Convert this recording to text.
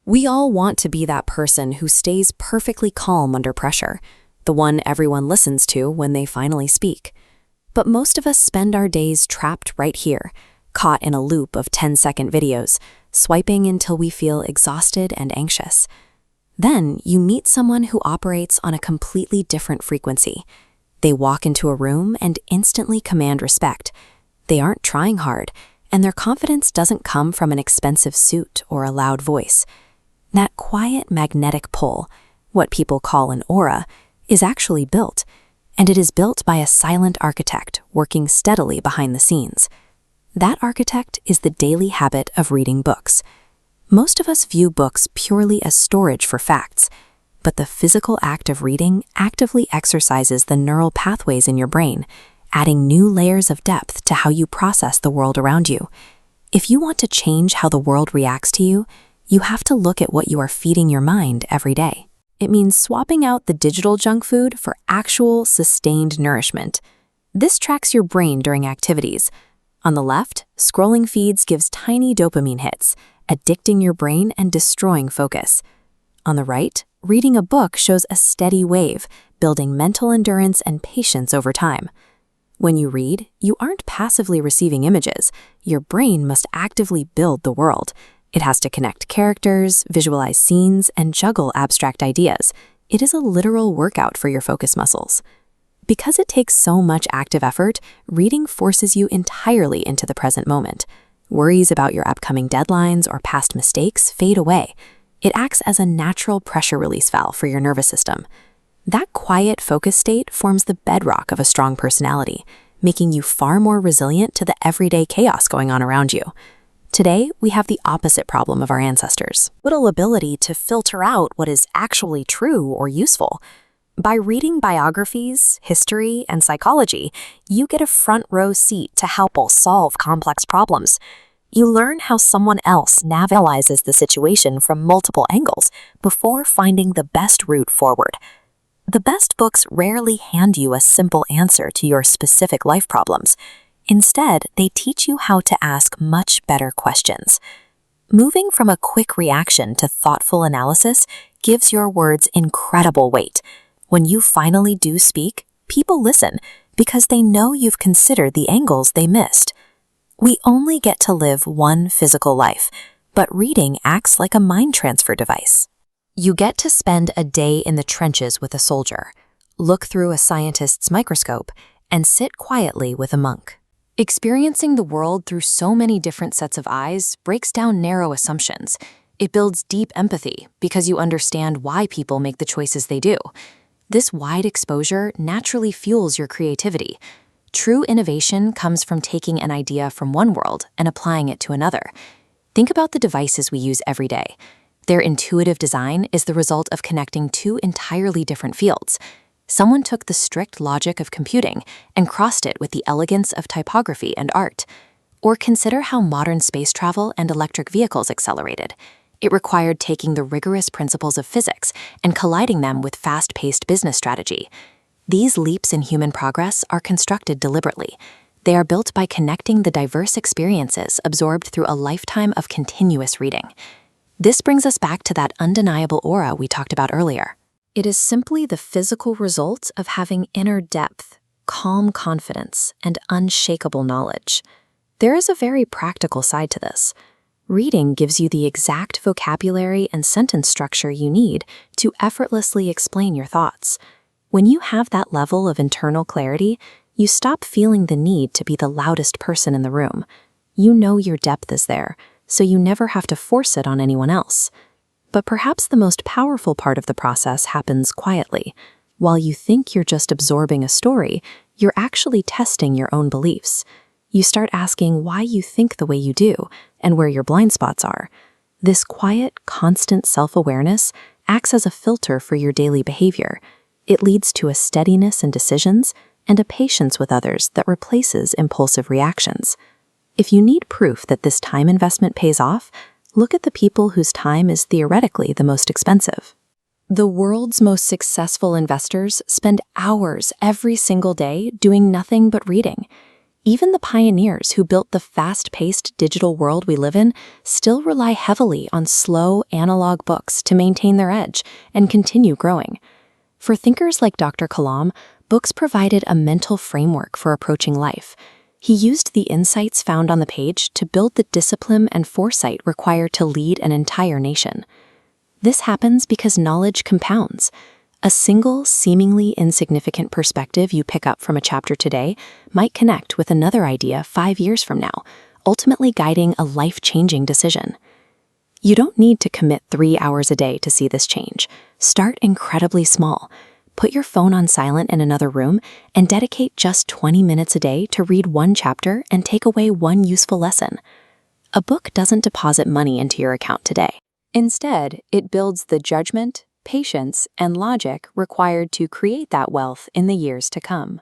We all want to be that person who stays perfectly calm under pressure, the one everyone listens to when they finally speak. But most of us spend our days trapped right here, caught in a loop of 10-second videos, swiping until we feel exhausted and anxious. Then you meet someone who operates on a completely different frequency. They walk into a room and instantly command respect. They aren't trying hard, and their confidence doesn't come from an expensive suit or a loud voice. That quiet magnetic pull, what people call an aura, is actually built, and it is built by a silent architect working steadily behind the scenes. That architect is the daily habit of reading books. Most of us view books purely as storage for facts, but the physical act of reading actively exercises the neural pathways in your brain, adding new layers of depth to how you process the world around you. If you want to change how the world reacts to you, you have to look at what you are feeding your mind every day. It means swapping out the digital junk food for actual, sustained nourishment. This tracks your brain during activities. On the left, scrolling feeds gives tiny dopamine hits, addicting your brain and destroying focus. On the right, reading a book shows a steady wave, building mental endurance and patience over time. When you read, you aren't passively receiving images. Your brain must actively build the world. It has to connect characters, visualize scenes, and juggle abstract ideas. It is a literal workout for your focus muscles. Because it takes so much active effort, reading forces you entirely into the present moment. Worries about your upcoming deadlines or past mistakes fade away. It acts as a natural pressure release valve for your nervous system. That quiet focus state forms the bedrock of a strong personality, making you far more resilient to the everyday chaos going on around you. Today, we have the opposite problem of our ancestors: little ability to filter out what is actually true or useful. By reading biographies, history, and psychology, you get a front-row seat to help us solve complex problems. You learn how someone else analyzes the situation from multiple angles before finding the best route forward. The best books rarely hand you a simple answer to your specific life problems. Instead, they teach you how to ask much better questions. Moving from a quick reaction to thoughtful analysis gives your words incredible weight. When you finally do speak, people listen because they know you've considered the angles they missed. We only get to live one physical life, but reading acts like a mind transfer device. You get to spend a day in the trenches with a soldier, look through a scientist's microscope, and sit quietly with a monk. Experiencing the world through so many different sets of eyes breaks down narrow assumptions. It builds deep empathy because you understand why people make the choices they do. This wide exposure naturally fuels your creativity. True innovation comes from taking an idea from one world and applying it to another. Think about the devices we use every day. Their intuitive design is the result of connecting two entirely different fields. Someone took the strict logic of computing and crossed it with the elegance of typography and art. Or consider how modern space travel and electric vehicles accelerated. It required taking the rigorous principles of physics and colliding them with fast-paced business strategy. These leaps in human progress are constructed deliberately. They are built by connecting the diverse experiences absorbed through a lifetime of continuous reading. This brings us back to that undeniable aura we talked about earlier. It is simply the physical result of having inner depth, calm confidence, and unshakable knowledge. There is a very practical side to this. Reading gives you the exact vocabulary and sentence structure you need to effortlessly explain your thoughts. When you have that level of internal clarity, you stop feeling the need to be the loudest person in the room. You know your depth is there, so you never have to force it on anyone else. But perhaps the most powerful part of the process happens quietly. While you think you're just absorbing a story, you're actually testing your own beliefs. You start asking why you think the way you do and where your blind spots are. This quiet, constant self-awareness acts as a filter for your daily behavior. It leads to a steadiness in decisions and a patience with others that replaces impulsive reactions. If you need proof that this time investment pays off, look at the people whose time is theoretically the most expensive. The world's most successful investors spend hours every single day doing nothing but reading. Even the pioneers who built the fast-paced digital world we live in still rely heavily on slow, analog books to maintain their edge and continue growing. For thinkers like Dr. Kalam, books provided a mental framework for approaching life. He used the insights found on the page to build the discipline and foresight required to lead an entire nation. This happens because knowledge compounds. A single, seemingly insignificant perspective you pick up from a chapter today might connect with another idea 5 years from now, ultimately guiding a life-changing decision. You don't need to commit 3 hours a day to see this change. Start incredibly small. Put your phone on silent in another room and dedicate just 20 minutes a day to read one chapter and take away one useful lesson. A book doesn't deposit money into your account today. Instead, it builds the judgment, patience, and logic required to create that wealth in the years to come.